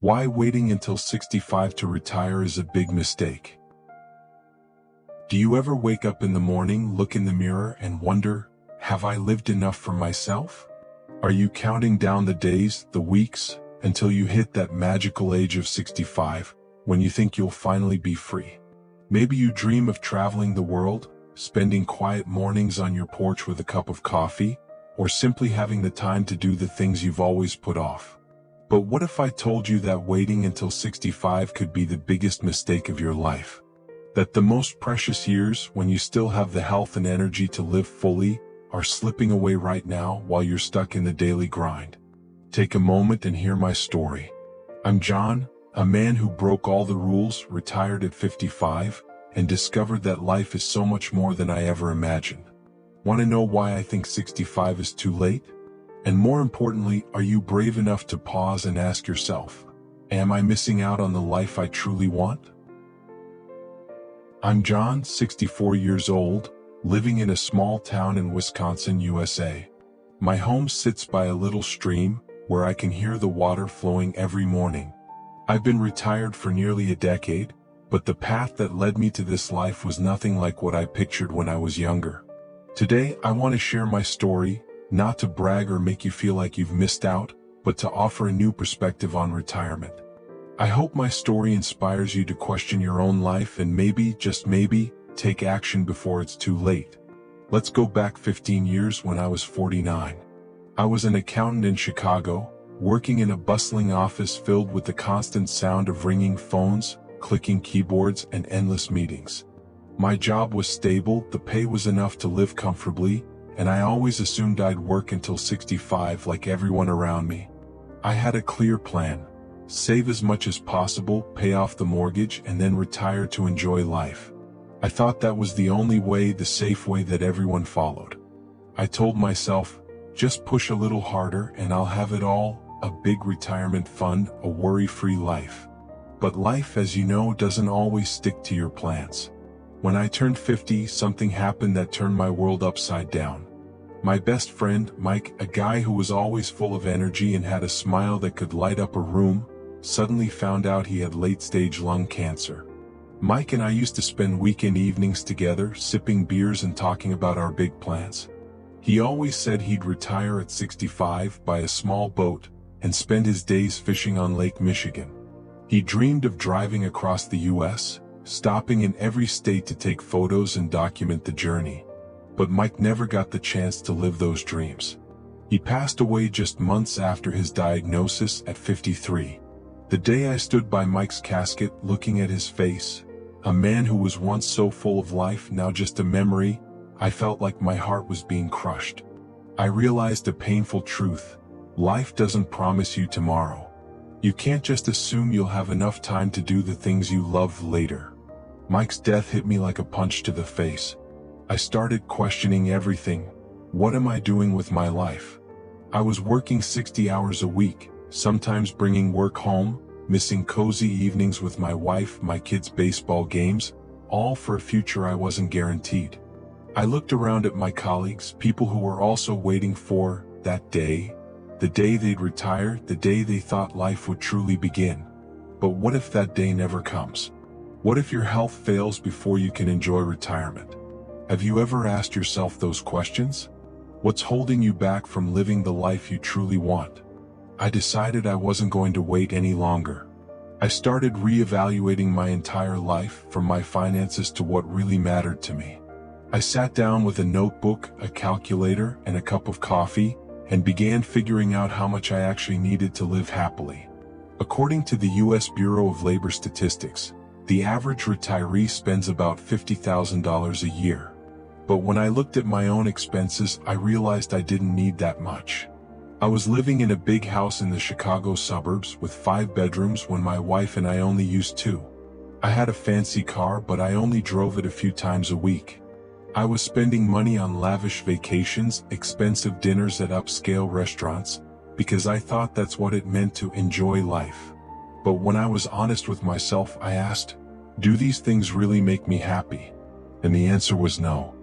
Why waiting until 65 to retire is a big mistake. Do you ever wake up in the morning, look in the mirror, and wonder, have I lived enough for myself? Are you counting down the days, the weeks, until you hit that magical age of 65, when you think you'll finally be free? Maybe you dream of traveling the world, spending quiet mornings on your porch with a cup of coffee, or simply having the time to do the things you've always put off. But what if I told you that waiting until 65 could be the biggest mistake of your life? That the most precious years, when you still have the health and energy to live fully, are slipping away right now while you're stuck in the daily grind. Take a moment and hear my story. I'm John, a man who broke all the rules, retired at 55, and discovered that life is so much more than I ever imagined. Want to know why I think 65 is too late? And more importantly, are you brave enough to pause and ask yourself, am I missing out on the life I truly want? I'm John, 64 years old, living in a small town in Wisconsin, USA. My home sits by a little stream, where I can hear the water flowing every morning. I've been retired for nearly a decade, but the path that led me to this life was nothing like what I pictured when I was younger. Today, I want to share my story, not to brag or make you feel like you've missed out, but to offer a new perspective on retirement. I hope my story inspires you to question your own life and maybe, just maybe, take action before it's too late. Let's go back 15 years when I was 49. I was an accountant in Chicago, working in a bustling office filled with the constant sound of ringing phones, clicking keyboards, and endless meetings. My job was stable, the pay was enough to live comfortably, and I always assumed I'd work until 65 like everyone around me. I had a clear plan: save as much as possible, pay off the mortgage, and then retire to enjoy life. I thought that was the only way, the safe way that everyone followed. I told myself, just push a little harder and I'll have it all, a big retirement fund, a worry-free life. But life, as you know, doesn't always stick to your plans. When I turned 50, something happened that turned my world upside down. My best friend, Mike, a guy who was always full of energy and had a smile that could light up a room, suddenly found out he had late-stage lung cancer. Mike and I used to spend weekend evenings together, sipping beers and talking about our big plans. He always said he'd retire at 65, buy a small boat, and spend his days fishing on Lake Michigan. He dreamed of driving across the U.S., stopping in every state to take photos and document the journey. But Mike never got the chance to live those dreams. He passed away just months after his diagnosis at 53. The day I stood by Mike's casket, looking at his face, a man who was once so full of life, now just a memory, I felt like my heart was being crushed. I realized a painful truth: life doesn't promise you tomorrow. You can't just assume you'll have enough time to do the things you love later. Mike's death hit me like a punch to the face. I started questioning everything. What am I doing with my life? I was working 60 hours a week, sometimes bringing work home, missing cozy evenings with my wife, my kids' baseball games, all for a future I wasn't guaranteed. I looked around at my colleagues, people who were also waiting for that day, the day they'd retire, the day they thought life would truly begin. But what if that day never comes? What if your health fails before you can enjoy retirement? Have you ever asked yourself those questions? What's holding you back from living the life you truly want? I decided I wasn't going to wait any longer. I started reevaluating my entire life, from my finances to what really mattered to me. I sat down with a notebook, a calculator, and a cup of coffee, and began figuring out how much I actually needed to live happily. According to the U.S. Bureau of Labor Statistics, the average retiree spends about $50,000 a year. But when I looked at my own expenses, I realized I didn't need that much. I was living in a big house in the Chicago suburbs with 5 bedrooms when my wife and I only used 2. I had a fancy car, but I only drove it a few times a week. I was spending money on lavish vacations, expensive dinners at upscale restaurants, because I thought that's what it meant to enjoy life. But when I was honest with myself, I asked, do these things really make me happy? And the answer was no.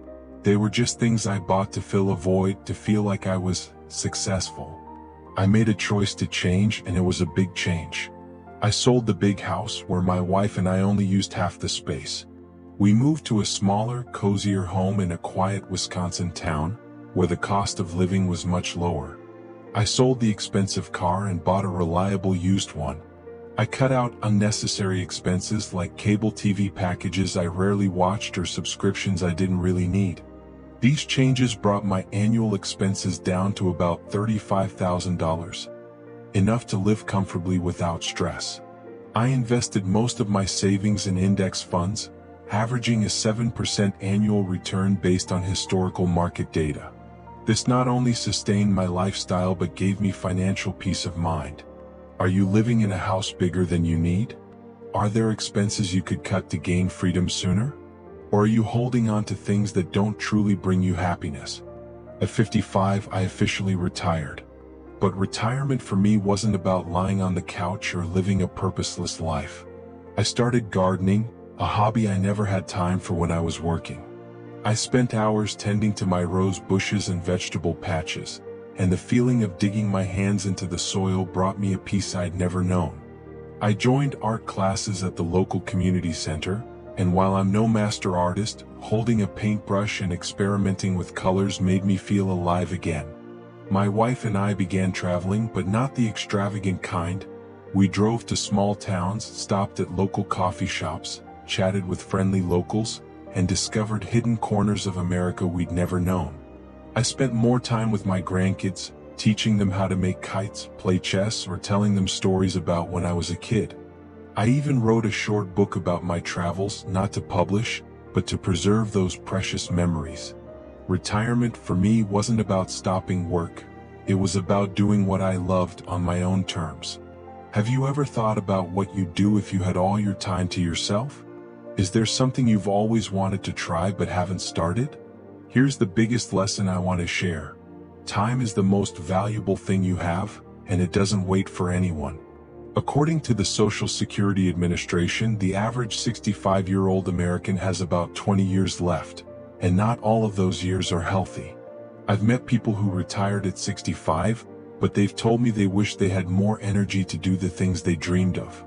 They were just things I bought to fill a void, to feel like I was successful. I made a choice to change, and it was a big change. I sold the big house where my wife and I only used half the space. We moved to a smaller, cozier home in a quiet Wisconsin town, where the cost of living was much lower. I sold the expensive car and bought a reliable used one. I cut out unnecessary expenses like cable TV packages I rarely watched or subscriptions I didn't really need. These changes brought my annual expenses down to about $35,000. Enough to live comfortably without stress. I invested most of my savings in index funds, averaging a 7% annual return based on historical market data. This not only sustained my lifestyle but gave me financial peace of mind. Are you living in a house bigger than you need? Are there expenses you could cut to gain freedom sooner? Or are you holding on to things that don't truly bring you happiness? At 55, I officially retired. But retirement for me wasn't about lying on the couch or living a purposeless life. I started gardening, a hobby I never had time for when I was working. I spent hours tending to my rose bushes and vegetable patches, and the feeling of digging my hands into the soil brought me a peace I'd never known. I joined art classes at the local community center, and while I'm no master artist, holding a paintbrush and experimenting with colors made me feel alive again. My wife and I began traveling, but not the extravagant kind. We drove to small towns, stopped at local coffee shops, chatted with friendly locals, and discovered hidden corners of America we'd never known. I spent more time with my grandkids, teaching them how to make kites, play chess, or telling them stories about when I was a kid. I even wrote a short book about my travels, not to publish, but to preserve those precious memories. Retirement for me wasn't about stopping work. It was about doing what I loved on my own terms. Have you ever thought about what you'd do if you had all your time to yourself? Is there something you've always wanted to try but haven't started? Here's the biggest lesson I want to share. Time is the most valuable thing you have, and it doesn't wait for anyone. According to the Social Security Administration, the average 65-year-old American has about 20 years left, and not all of those years are healthy. I've met people who retired at 65, but they've told me they wish they had more energy to do the things they dreamed of.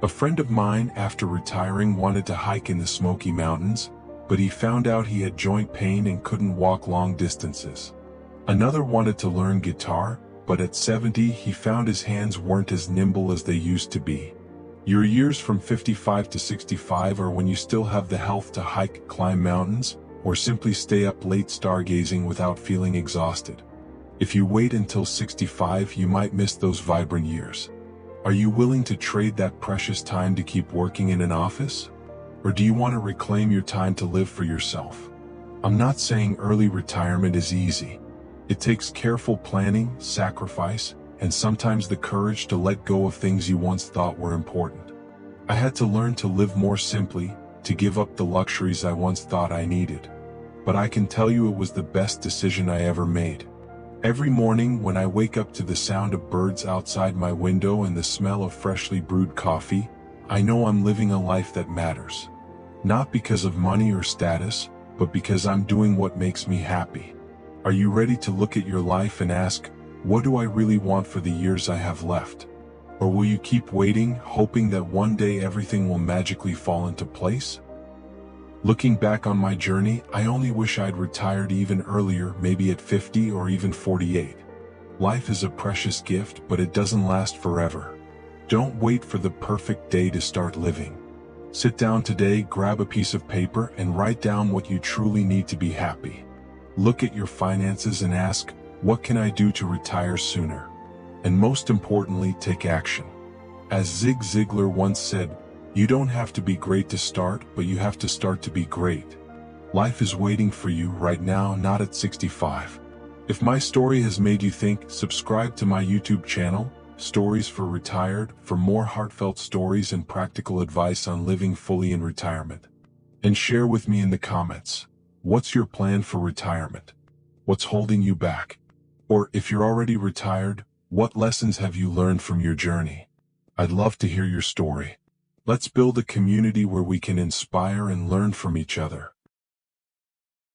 A friend of mine, after retiring, wanted to hike in the Smoky Mountains, but he found out he had joint pain and couldn't walk long distances. Another wanted to learn guitar, but at 70 he found his hands weren't as nimble as they used to be. Your years from 55 to 65 are when you still have the health to hike, climb mountains, or simply stay up late stargazing without feeling exhausted. If you wait until 65, you might miss those vibrant years. Are you willing to trade that precious time to keep working in an office? Or do you want to reclaim your time to live for yourself? I'm not saying early retirement is easy. It takes careful planning, sacrifice, and sometimes the courage to let go of things you once thought were important. I had to learn to live more simply, to give up the luxuries I once thought I needed. But I can tell you it was the best decision I ever made. Every morning when I wake up to the sound of birds outside my window and the smell of freshly brewed coffee, I know I'm living a life that matters. Not because of money or status, but because I'm doing what makes me happy. Are you ready to look at your life and ask, what do I really want for the years I have left? Or will you keep waiting, hoping that one day everything will magically fall into place? Looking back on my journey, I only wish I'd retired even earlier, maybe at 50 or even 48. Life is a precious gift, but it doesn't last forever. Don't wait for the perfect day to start living. Sit down today, grab a piece of paper, and write down what you truly need to be happy. Look at your finances and ask, what can I do to retire sooner? And most importantly, take action. As Zig Ziglar once said, you don't have to be great to start, but you have to start to be great. Life is waiting for you right now, not at 65. If my story has made you think, subscribe to my YouTube channel, Stories for Retired, for more heartfelt stories and practical advice on living fully in retirement. And share with me in the comments, what's your plan for retirement? What's holding you back? Or if you're already retired, what lessons have you learned from your journey? I'd love to hear your story. Let's build a community where we can inspire and learn from each other.